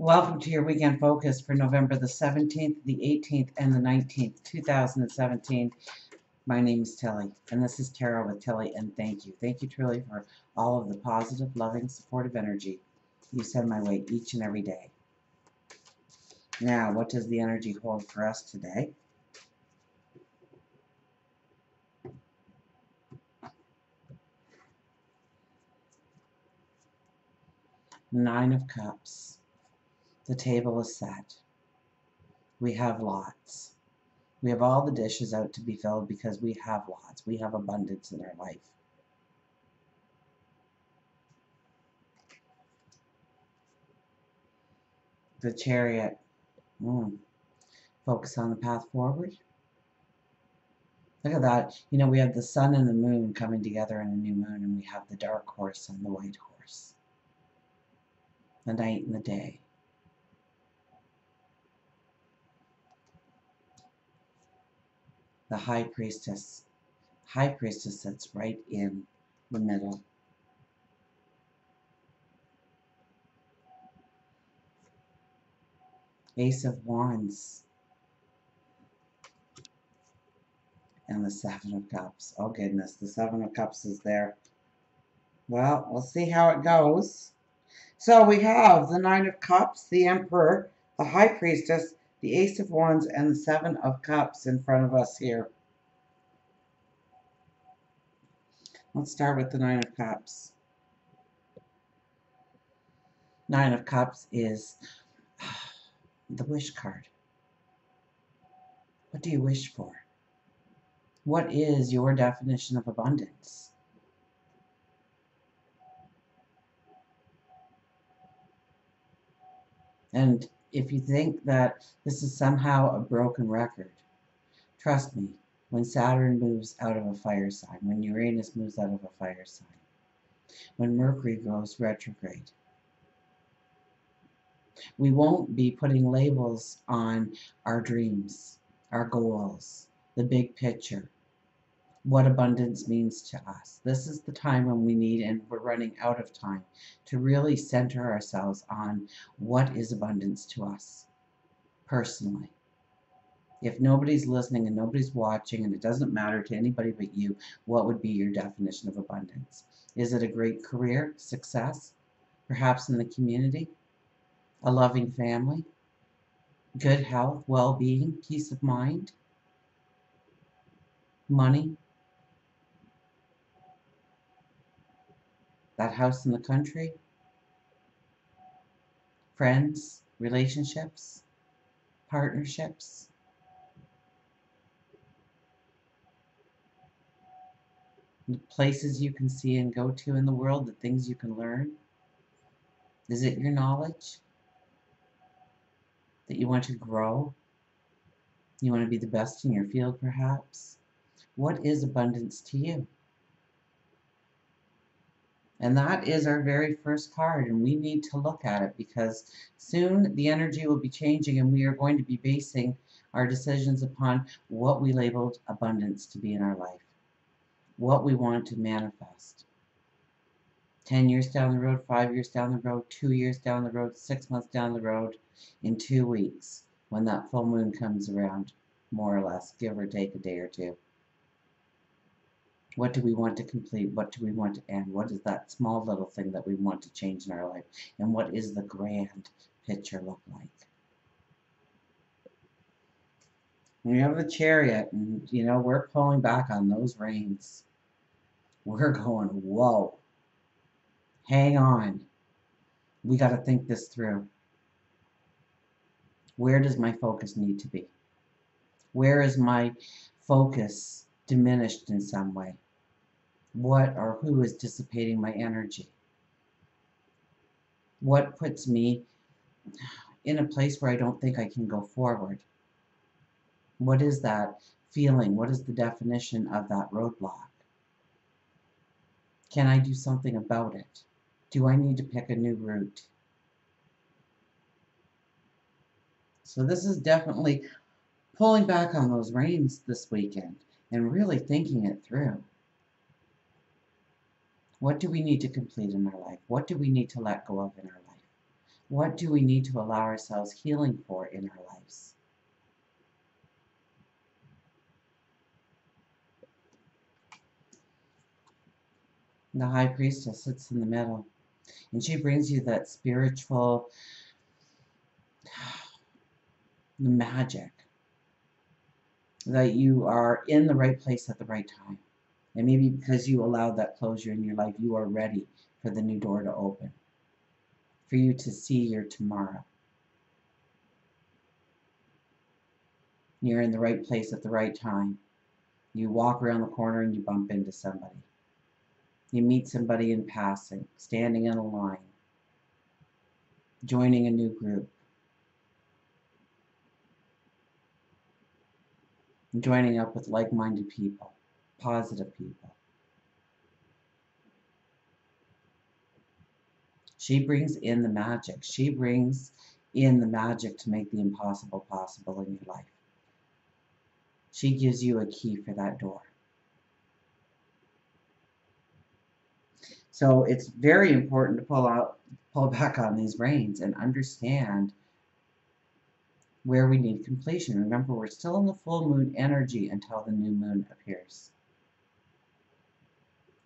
Welcome to your weekend focus for November the 17th, the 18th, and the 19th, 2017. My name is Tilly, and this is Tarot with Tilly, and thank you. Thank you truly for all of the positive, loving, supportive energy you send my way each and every day. Now, what does the energy hold for us today? Nine of Cups. The table is set. We have lots. We have all the dishes out to be filled because we have lots. We have abundance in our life. The Chariot. Focus on the path forward. Look at that. You know, we have the sun and the moon coming together in a new moon, and we have the dark horse and the white horse. The night and the day. The High Priestess. High Priestess sits right in the middle. Ace of Wands. And the Seven of Cups. Oh goodness, the Seven of Cups is there. Well, we'll see how it goes. So we have the Nine of Cups, the Emperor, the High Priestess, the Ace of Wands, and the Seven of Cups in front of us here. Let's start with the Nine of Cups. Nine of Cups is the wish card. What do you wish for? What is your definition of abundance? And if you think that this is somehow a broken record, trust me, when Saturn moves out of a fire sign, when Uranus moves out of a fire sign, when Mercury goes retrograde, we won't be putting labels on our dreams, our goals, the big picture, what abundance means to us. This is the time when we need, and we're running out of time, to really center ourselves on what is abundance to us personally. If nobody's listening and nobody's watching, and it doesn't matter to anybody but you, what would be your definition of abundance? Is it a great career, success, perhaps in the community, a loving family, good health, well-being, peace of mind, money, that house in the country, friends, relationships, partnerships? The places you can see and go to in the world, the things you can learn? Is it your knowledge that you want to grow? You want to be the best in your field, perhaps? What is abundance to you? And that is our very first card, and we need to look at it because soon the energy will be changing, and we are going to be basing our decisions upon what we labeled abundance to be in our life, what we want to manifest. 10 years down the road, 5 years down the road, 2 years down the road, 6 months down the road, in 2 weeks, when that full moon comes around, more or less, give or take a day or two. What do we want to complete? What do we want to end? What is that small little thing that we want to change in our life? And what is the grand picture look like? We have the Chariot, and you know, we're pulling back on those reins. We're going, whoa, hang on. We got to think this through. Where does my focus need to be? Where is my focus diminished in some way? What or who is dissipating my energy? What puts me in a place where I don't think I can go forward? What is that feeling? What is the definition of that roadblock? Can I do something about it? Do I need to pick a new route? So this is definitely pulling back on those reins this weekend and really thinking it through. What do we need to complete in our life? What do we need to let go of in our life? What do we need to allow ourselves healing for in our lives? The High Priestess sits in the middle, and she brings you that spiritual magic, that you are in the right place at the right time. And maybe because you allowed that closure in your life, you are ready for the new door to open, for you to see your tomorrow. You're in the right place at the right time. You walk around the corner and you bump into somebody. You meet somebody in passing, standing in a line, joining a new group, joining up with like-minded people, positive people. She brings in the magic. She brings in the magic to make the impossible possible in your life. She gives you a key for that door. So it's very important to pull back on these reins and understand where we need completion. Remember, we're still in the full moon energy until the new moon appears.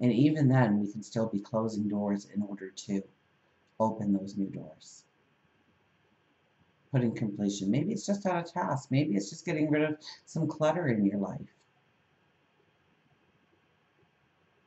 And even then, we can still be closing doors in order to open those new doors. Putting completion. Maybe it's just on a task. Maybe it's just getting rid of some clutter in your life.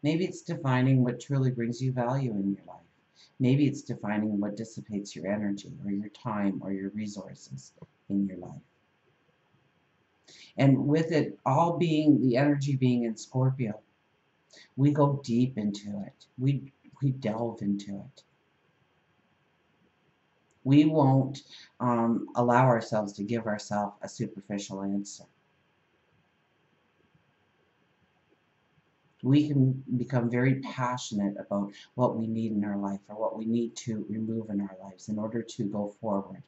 Maybe it's defining what truly brings you value in your life. Maybe it's defining what dissipates your energy or your time or your resources in your life. And with it all being, the energy being in Scorpio, we go deep into it. We delve into it. We won't allow ourselves to give ourselves a superficial answer. We can become very passionate about what we need in our life or what we need to remove in our lives in order to go forward,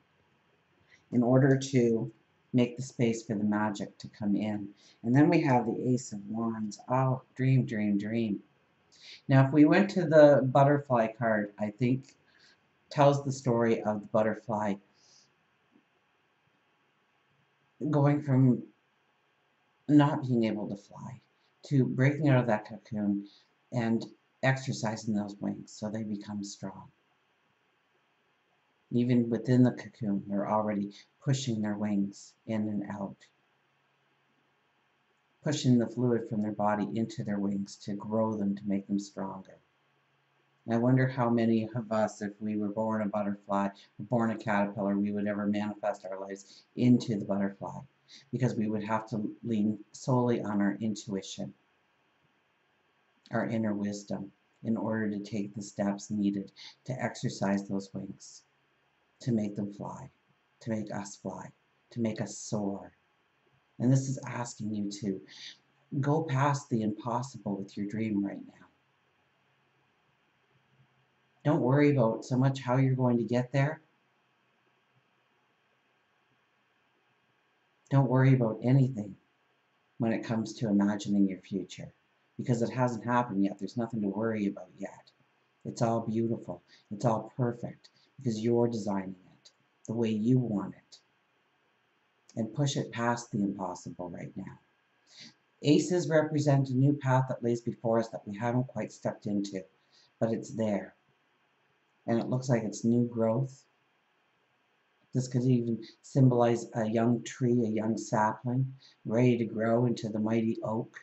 in order to make the space for the magic to come in. And then we have the Ace of Wands. Oh, dream, dream, dream. Now, if we went to the butterfly card, I think tells the story of the butterfly going from not being able to fly to breaking out of that cocoon and exercising those wings so they become strong. Even within the cocoon, they're already pushing their wings in and out, pushing the fluid from their body into their wings to grow them, to make them stronger. I wonder how many of us, if we were born a butterfly, born a caterpillar, we would ever manifest our lives into the butterfly, because we would have to lean solely on our intuition, our inner wisdom, in order to take the steps needed to exercise those wings, to make them fly, to make us fly, to make us soar. And this is asking you to go past the impossible with your dream right now. Don't worry about so much how you're going to get there. Don't worry about anything when it comes to imagining your future, because it hasn't happened yet. There's nothing to worry about yet. It's all beautiful. It's all perfect because you're designing it the way you want it. And push it past the impossible right now. Aces represent a new path that lays before us that we haven't quite stepped into, but it's there. And it looks like it's new growth. This could even symbolize a young tree, a young sapling, ready to grow into the mighty oak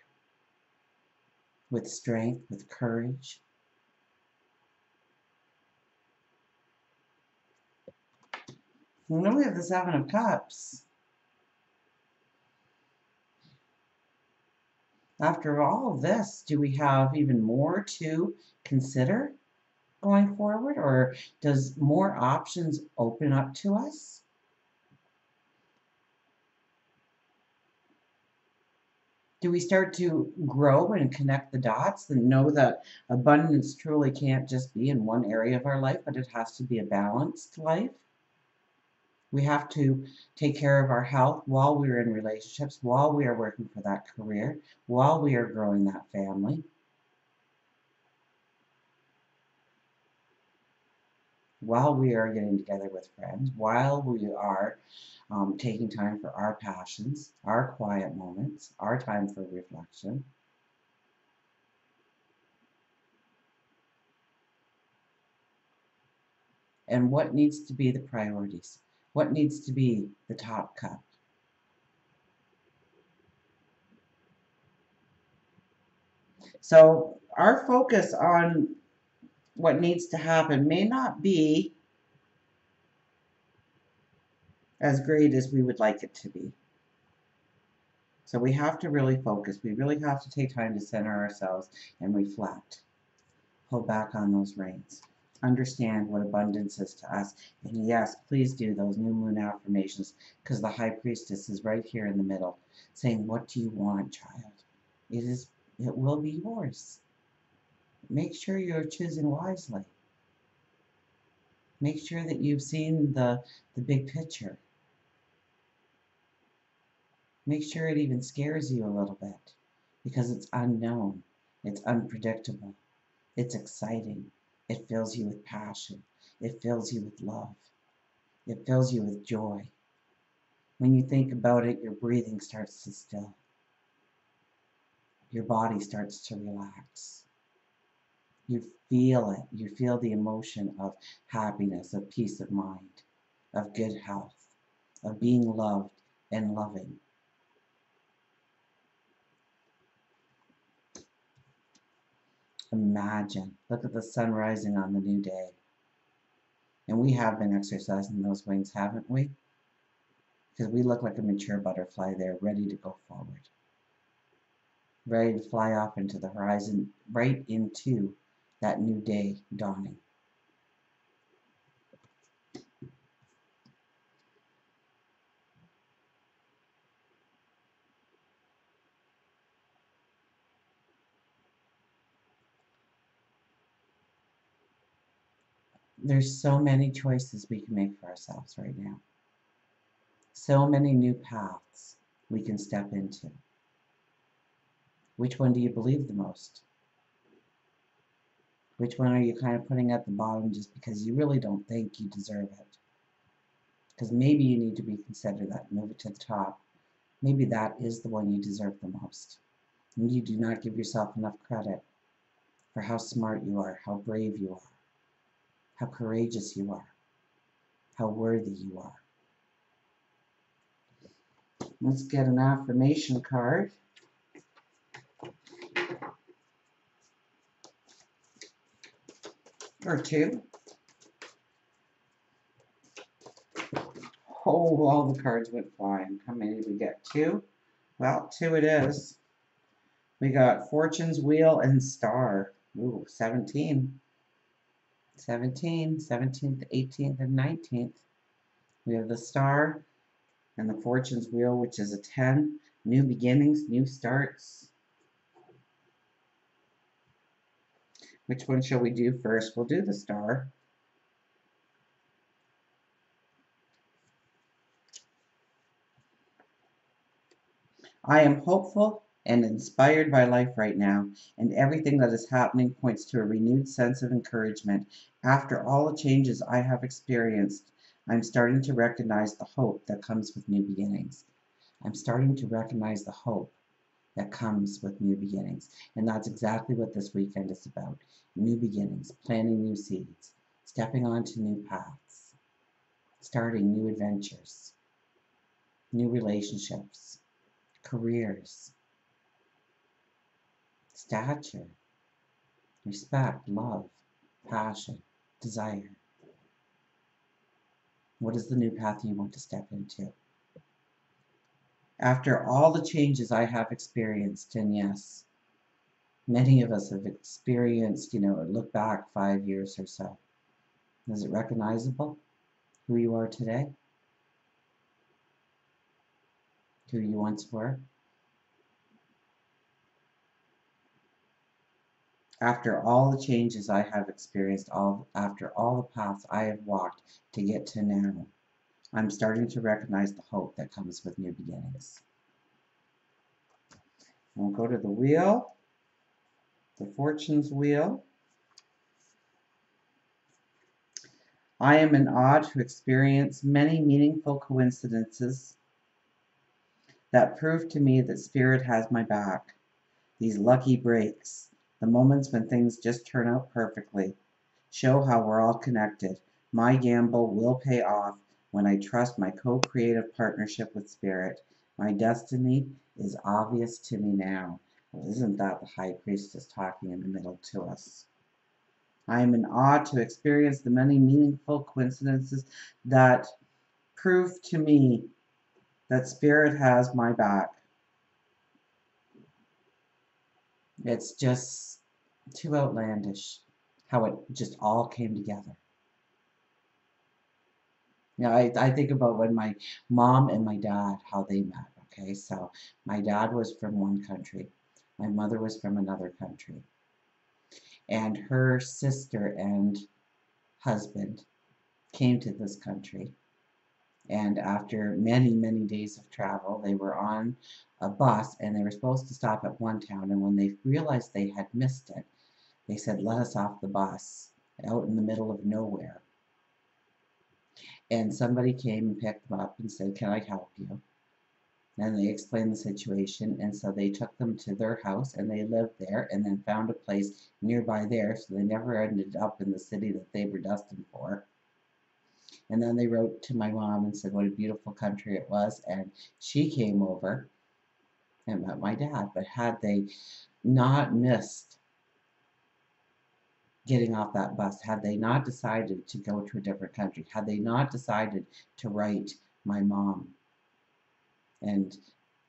with strength, with courage. And then we have the Seven of Cups. After all of this, do we have even more to consider going forward, or does more options open up to us? Do we start to grow and connect the dots and know that abundance truly can't just be in one area of our life, but it has to be a balanced life? We have to take care of our health while we're in relationships, while we are working for that career, while we are growing that family. while we are getting together with friends, while we are taking time for our passions, our quiet moments, our time for reflection. And what needs to be the priorities? What needs to be the top cut? So our focus on what needs to happen may not be as great as we would like it to be. So we have to really focus. We really have to take time to center ourselves and reflect. Pull back on those reins. Understand what abundance is to us. And yes, please do those new moon affirmations, because the high priestess is right here in the middle saying, what do you want, child? It will be yours. Make sure you're choosing wisely. Make sure that you've seen the big picture. Make sure it even scares you a little bit, because it's unknown, it's unpredictable, it's exciting, it fills you with passion, it fills you with love, it fills you with joy. When you think about it, your breathing starts to still, your body starts to relax. You feel it, you feel the emotion of happiness, of peace of mind, of good health, of being loved and loving. Imagine, look at the sun rising on the new day. And we have been exercising those wings, haven't we? Because we look like a mature butterfly there, ready to go forward, ready to fly off into the horizon, right into that new day dawning. There's so many choices we can make for ourselves right now. So many new paths we can step into. Which one do you believe the most? Which one are you kind of putting at the bottom just because you really don't think you deserve it? Because maybe you need to reconsider that and move it to the top. Maybe that is the one you deserve the most. And you do not give yourself enough credit for how smart you are, how brave you are, how courageous you are, how worthy you are. Let's get an affirmation card. Or two. Oh, all the cards went flying. How many did we get? Two? Well, two it is. We got Fortune's Wheel and Star. Ooh, 17. 17, 17th, 18th, and 19th. We have the Star and the Fortune's Wheel, which is a 10. New beginnings, new starts. Which one shall we do first? We'll do the Star. I am hopeful and inspired by life right now, and everything that is happening points to a renewed sense of encouragement. After all the changes I have experienced, I'm starting to recognize the hope that comes with new beginnings. I'm starting to recognize the hope that comes with new beginnings. And that's exactly what this weekend is about. New beginnings, planting new seeds, stepping onto new paths, starting new adventures, new relationships, careers, stature, respect, love, passion, desire. What is the new path you want to step into? After all the changes I have experienced, and yes, many of us have experienced, look back 5 years or so. Is it recognizable who you are today? Who you once were? After all the changes I have experienced, after all the paths I have walked to get to now, I'm starting to recognize the hope that comes with new beginnings. We'll go to the wheel, the Fortune's Wheel. I am in awe to experience many meaningful coincidences that prove to me that Spirit has my back. These lucky breaks, the moments when things just turn out perfectly, show how we're all connected. My gamble will pay off when I trust my co-creative partnership with Spirit. My destiny is obvious to me now. Well, isn't that the High Priestess talking in the middle to us? I am in awe to experience the many meaningful coincidences that prove to me that Spirit has my back. It's just too outlandish how it just all came together. You know, I think about when my mom and my dad, how they met. Okay, so my dad was from one country, my mother was from another country, and her sister and husband came to this country. And after many, many days of travel, they were on a bus and they were supposed to stop at one town. And when they realized they had missed it, they said, "Let us off the bus out in the middle of nowhere." And somebody came and picked them up and said, "Can I help you?" And they explained the situation. And so they took them to their house and they lived there and then found a place nearby there. So they never ended up in the city that they were destined for. And then they wrote to my mom and said what a beautiful country it was. And she came over and met my dad. But had they not missed getting off that bus, had they not decided to go to a different country, had they not decided to write my mom and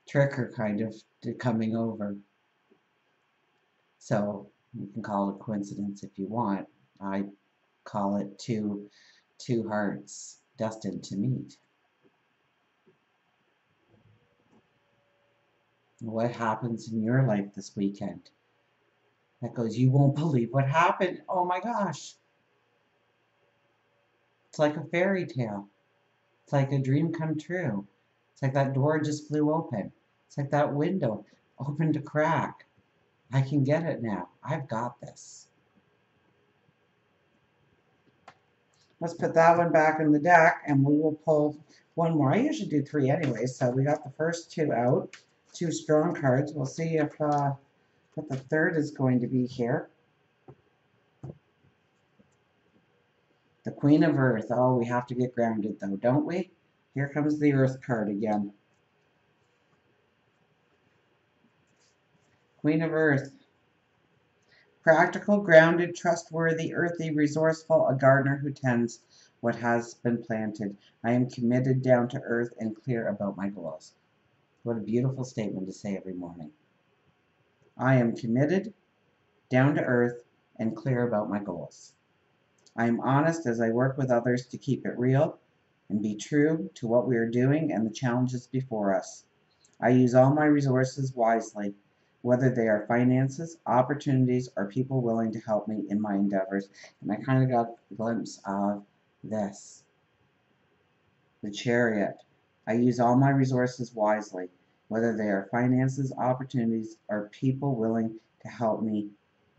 trick her kind of to coming over. So you can call it a coincidence if you want. I call it two hearts destined to meet. What happens in your life this weekend? That goes, you won't believe what happened. Oh my gosh. It's like a fairy tale. It's like a dream come true. It's like that door just flew open. It's like that window opened a crack. I can get it now. I've got this. Let's put that one back in the deck and we will pull one more. I usually do three anyway, so we got the first two out. Two strong cards. We'll see if what the third is going to be here. The Queen of Earth. Oh, we have to get grounded though, don't we? Here comes the Earth card again. Queen of Earth. Practical, grounded, trustworthy, earthy, resourceful, a gardener who tends what has been planted. I am committed, down to earth, and clear about my goals. What a beautiful statement to say every morning. I am committed, down to earth, and clear about my goals. I am honest as I work with others to keep it real and be true to what we are doing and the challenges before us. I use all my resources wisely, whether they are finances, opportunities, or people willing to help me in my endeavors. And I kind of got a glimpse of this. The Chariot. I use all my resources wisely, whether they are finances, opportunities, or people willing to help me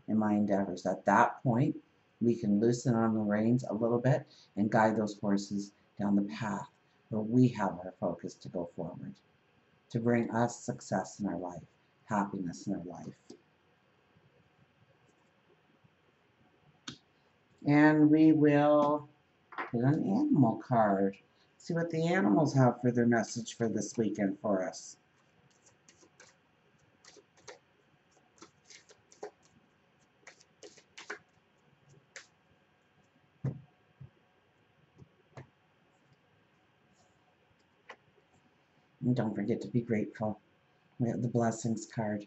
in my endeavors. At that point, we can loosen on the reins a little bit and guide those horses down the path where we have our focus to go forward, to bring us success in our life, happiness in our life. And we will put an animal card. See what the animals have for their message for this weekend for us. And don't forget to be grateful. We have the blessings card.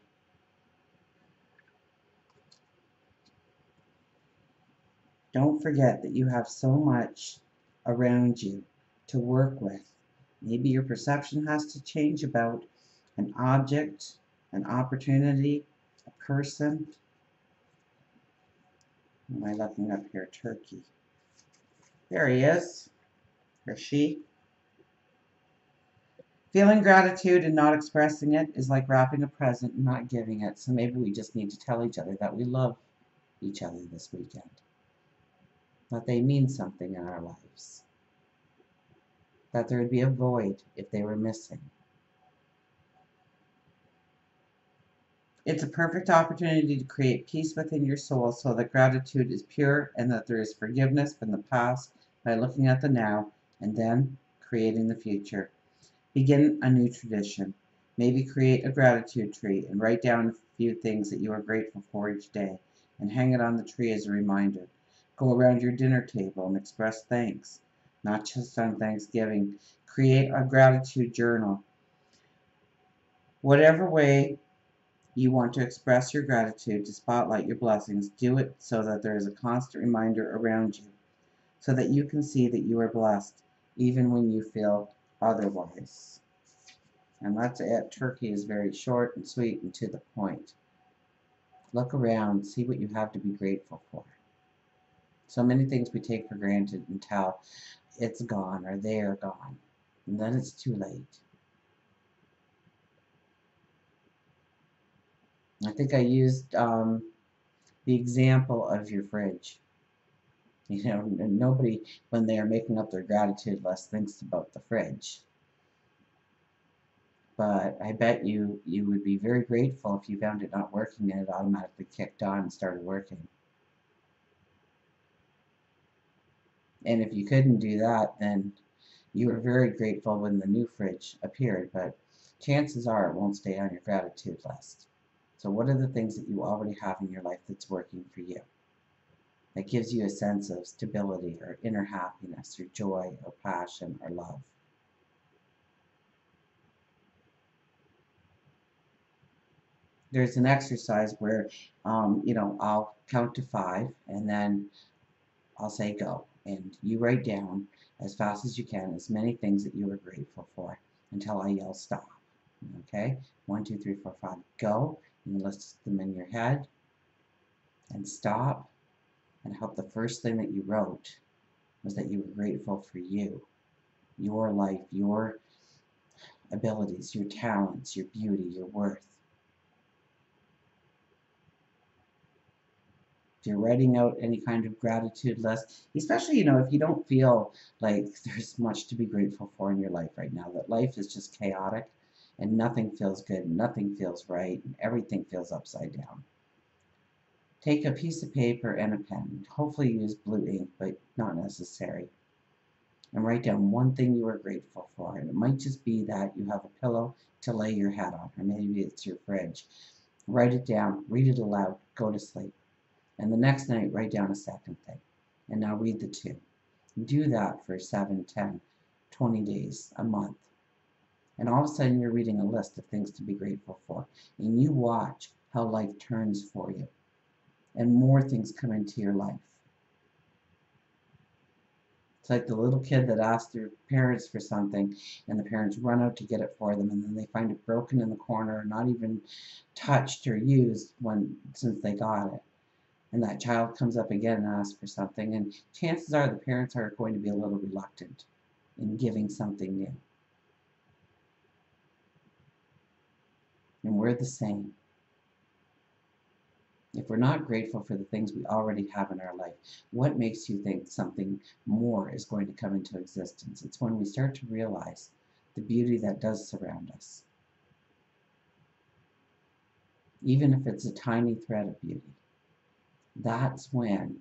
Don't forget that you have so much around you to work with. Maybe your perception has to change about an object, an opportunity, a person. Am I looking up here? Turkey. There he is, or she. Feeling gratitude and not expressing it is like wrapping a present and not giving it. So maybe we just need to tell each other that we love each other this weekend. that they mean something in our lives, that there would be a void if they were missing. It's a perfect opportunity to create peace within your soul so that gratitude is pure and that there is forgiveness from the past by looking at the now and then creating the future. Begin a new tradition. Maybe create a gratitude tree and write down a few things that you are grateful for each day and hang it on the tree as a reminder. Go around your dinner table and express thanks, not just on Thanksgiving. Create a gratitude journal. Whatever way you want to express your gratitude, to spotlight your blessings, do it so that there is a constant reminder around you, so that you can see that you are blessed, even when you feel otherwise. And that's it. Turkey is very short and sweet and to the point. Look around, see what you have to be grateful for. So many things we take for granted until it's gone or they are gone. And then it's too late. I think I used the example of your fridge. You know, nobody, when they are making up their gratitude list, thinks about the fridge. But I bet you would be very grateful if you found it not working and it automatically kicked on and started working. And if you couldn't do that, then you were very grateful when the new fridge appeared, but chances are it won't stay on your gratitude list. So what are the things that you already have in your life that's working for you? That gives you a sense of stability or inner happiness or joy or passion or love. There's an exercise where, I'll count to 5 and then I'll say go. And you write down as fast as you can as many things that you are grateful for until I yell stop. Okay? 1, 2, 3, 4, 5, go. And you list them in your head and stop. And I hope the first thing that you wrote was that you were grateful for you, your life, your abilities, your talents, your beauty, your worth. If you're writing out any kind of gratitude list, especially, if you don't feel like there's much to be grateful for in your life right now, that life is just chaotic and nothing feels good, and nothing feels right, and everything feels upside down. Take a piece of paper and a pen. Hopefully use blue ink, but not necessary. And write down one thing you are grateful for. And it might just be that you have a pillow to lay your head on, or maybe it's your fridge. Write it down, read it aloud, go to sleep. And the next night, write down a second thing. And now read the two. Do that for 7, 10, 20 days, a month. And all of a sudden, you're reading a list of things to be grateful for. And you watch how life turns for you. And more things come into your life. It's like the little kid that asked their parents for something, and the parents run out to get it for them, and then they find it broken in the corner, not even touched or used since they got it. And that child comes up again and asks for something, and chances are the parents are going to be a little reluctant in giving something new. And we're the same. If we're not grateful for the things we already have in our life, what makes you think something more is going to come into existence? It's when we start to realize the beauty that does surround us, even if it's a tiny thread of beauty. That's when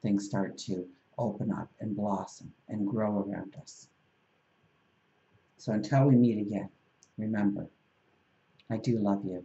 things start to open up and blossom and grow around us. So until we meet again, remember, I do love you.